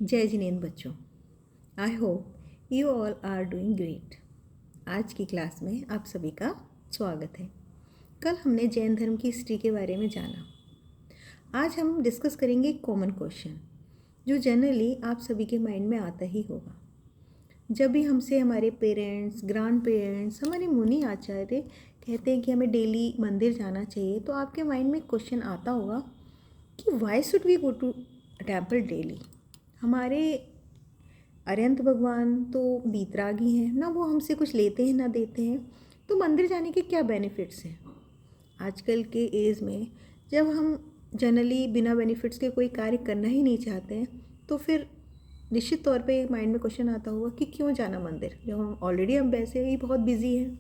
जय जिनेंद्र बच्चों, I hope you all are doing great. आज की क्लास में आप सभी का स्वागत है। कल हमने जैन धर्म की हिस्ट्री के बारे में जाना। आज हम डिस्कस करेंगे एक कॉमन क्वेश्चन जो जनरली आप सभी के माइंड में आता ही होगा। जब भी हमसे हमारे पेरेंट्स, ग्रैंड पेरेंट्स, हमारे मुनि आचार्य कहते हैं कि हमें डेली मंदिर जाना चाहिए, तो आपके माइंड में क्वेश्चन आता होगा कि why should we go to temple daily. हमारे अरिहंत भगवान तो बीतरागी हैं ना, वो हमसे कुछ लेते हैं ना देते हैं, तो मंदिर जाने के क्या बेनिफिट्स हैं। आजकल के एज में जब हम जनरली बिना बेनिफिट्स के कोई कार्य करना ही नहीं चाहते हैं, तो फिर निश्चित तौर पे माइंड में क्वेश्चन आता होगा कि क्यों जाना मंदिर, जब हम वैसे ही बहुत बिजी हैं।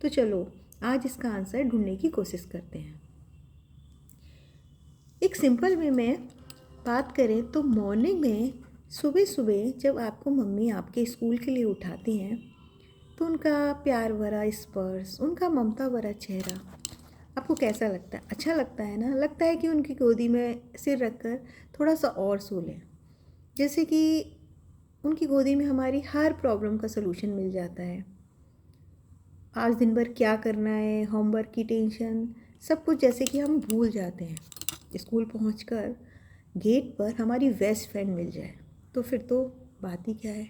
तो चलो आज इसका आंसर ढूंढने की कोशिश करते हैं। एक सिंपल वे में बात करें तो मॉर्निंग में सुबह सुबह जब आपको मम्मी आपके स्कूल के लिए उठाती हैं, तो उनका प्यार भरा स्पर्श, उनका ममता भरा चेहरा आपको कैसा लगता है? अच्छा लगता है ना? लगता है कि उनकी गोदी में सिर रखकर थोड़ा सा और सो लें, जैसे कि उनकी गोदी में हमारी हर प्रॉब्लम का सलूशन मिल जाता है। आज दिन भर क्या करना है, होमवर्क की टेंशन, सब कुछ जैसे कि हम भूल जाते हैं। स्कूल पहुंचकर गेट पर हमारी बेस्ट फ्रेंड मिल जाए तो फिर तो बात ही क्या है।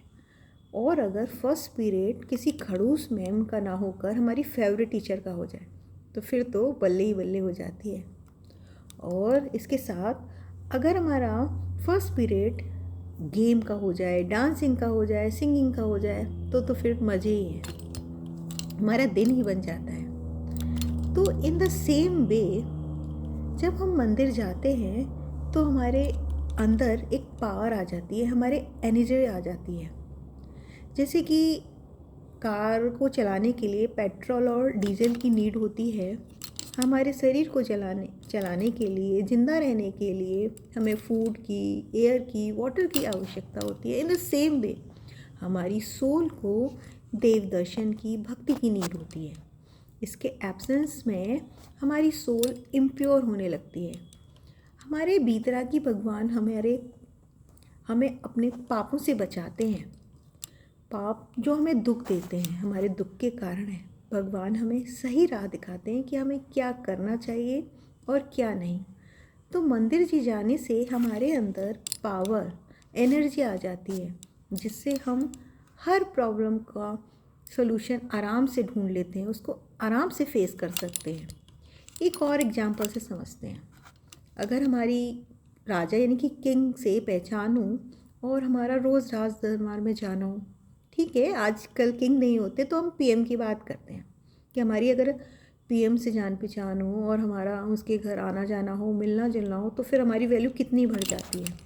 और अगर फर्स्ट पीरियड किसी खड़ूस मैम का ना होकर हमारी फेवरेट टीचर का हो जाए तो फिर तो बल्ले ही बल्ले हो जाती है। और इसके साथ अगर हमारा फर्स्ट पीरियड गेम का हो जाए, डांसिंग का हो जाए, सिंगिंग का हो जाए तो फिर मज़े ही हैं, हमारा दिन ही बन जाता है। तो इन द सेम वे जब हम मंदिर जाते हैं तो हमारे अंदर एक पावर आ जाती है, हमारे एनर्जी आ जाती है। जैसे कि कार को चलाने के लिए पेट्रोल और डीजल की नीड होती है, हमारे शरीर को चलाने के लिए, जिंदा रहने के लिए हमें फूड की, एयर की, वाटर की आवश्यकता होती है। इन द सेम वे हमारी सोल को देव दर्शन की, भक्ति की नीड होती है। इसके एब्सेंस में हमारी सोल इम्प्योर होने लगती है। हमारे बीतरागी भगवान हमें अपने पापों से बचाते हैं। पाप जो हमें दुख देते हैं, हमारे दुख के कारण है। भगवान हमें सही राह दिखाते हैं कि हमें क्या करना चाहिए और क्या नहीं। तो मंदिर जी जाने से हमारे अंदर पावर, एनर्जी आ जाती है, जिससे हम हर प्रॉब्लम का सॉल्यूशन आराम से ढूंढ लेते हैं, उसको आराम से फेस कर सकते हैं। एक और एग्जांपल से समझते हैं। अगर हमारी राजा यानी कि किंग से पहचान हो और हमारा रोज़ राज दरबार में जाना हो, ठीक है, आजकल किंग नहीं होते तो हम पीएम की बात करते हैं कि हमारी अगर पीएम से जान पहचान हो और हमारा उसके घर आना जाना हो, मिलना जुलना हो, तो फिर हमारी वैल्यू कितनी बढ़ जाती है।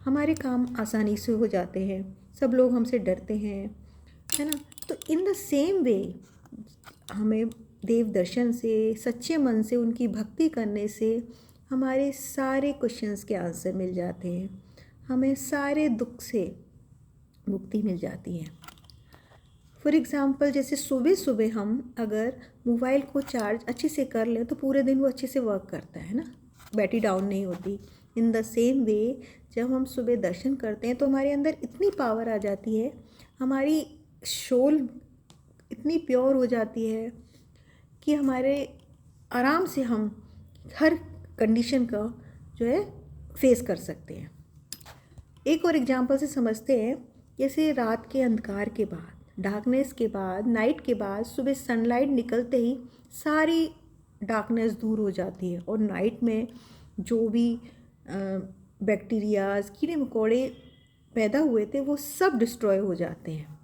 हमारे काम आसानी से हो जाते हैं, सब लोग हमसे डरते हैं, है ना। तो इन द सेम वे हमें देव दर्शन से, सच्चे मन से उनकी भक्ति करने से हमारे सारे क्वेश्चंस के आंसर मिल जाते हैं, हमें सारे दुख से मुक्ति मिल जाती है। फॉर एग्ज़ाम्पल जैसे सुबह सुबह हम अगर मोबाइल को चार्ज अच्छे से कर लें तो पूरे दिन वो अच्छे से वर्क करता है ना, बैटरी डाउन नहीं होती। इन द सेम वे जब हम सुबह दर्शन करते हैं तो हमारे अंदर इतनी पावर आ जाती है, हमारी सोल इतनी प्योर हो जाती है कि हमारे आराम से हम हर कंडीशन का जो है फेस कर सकते हैं। एक और एग्जांपल से समझते हैं। जैसे रात के अंधकार के बाद, डार्कनेस के बाद, नाइट के बाद सुबह सनलाइट निकलते ही सारी डार्कनेस दूर हो जाती है और नाइट में जो भी बैक्टीरियाज, कीड़े मकोड़े पैदा हुए थे वो सब डिस्ट्रॉय हो जाते हैं।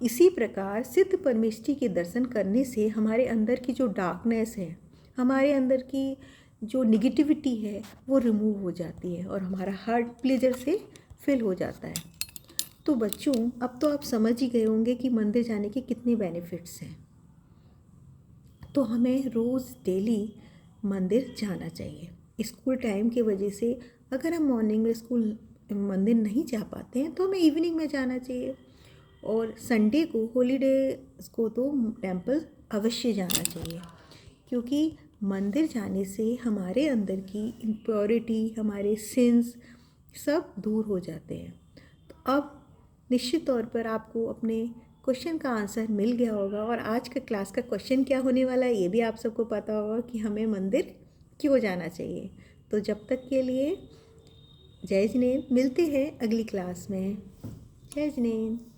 इसी प्रकार सिद्ध परमेष्ठी के दर्शन करने से हमारे अंदर की जो डार्कनेस है, हमारे अंदर की जो निगेटिविटी है, वो रिमूव हो जाती है और हमारा हार्ट प्लेजर से फिल हो जाता है। तो बच्चों, अब तो आप समझ ही गए होंगे कि मंदिर जाने के कितने बेनिफिट्स हैं। तो हमें रोज़ डेली मंदिर जाना चाहिए। स्कूल टाइम की वजह से अगर हम मॉर्निंग में मंदिर नहीं जा पाते हैं तो हमें इवनिंग में जाना चाहिए। और संडे को, हॉलीडेज को तो टेंपल अवश्य जाना चाहिए, क्योंकि मंदिर जाने से हमारे अंदर की इम्प्योरिटी, हमारे सिंस सब दूर हो जाते हैं। तो अब निश्चित तौर पर आपको अपने क्वेश्चन का आंसर मिल गया होगा, और आज का क्लास का क्वेश्चन क्या होने वाला है ये भी आप सबको पता होगा कि हमें मंदिर क्यों जाना चाहिए। तो जब तक के लिए जय जिनेंद्र, मिलते हैं अगली क्लास में। जय जिनेंद्र।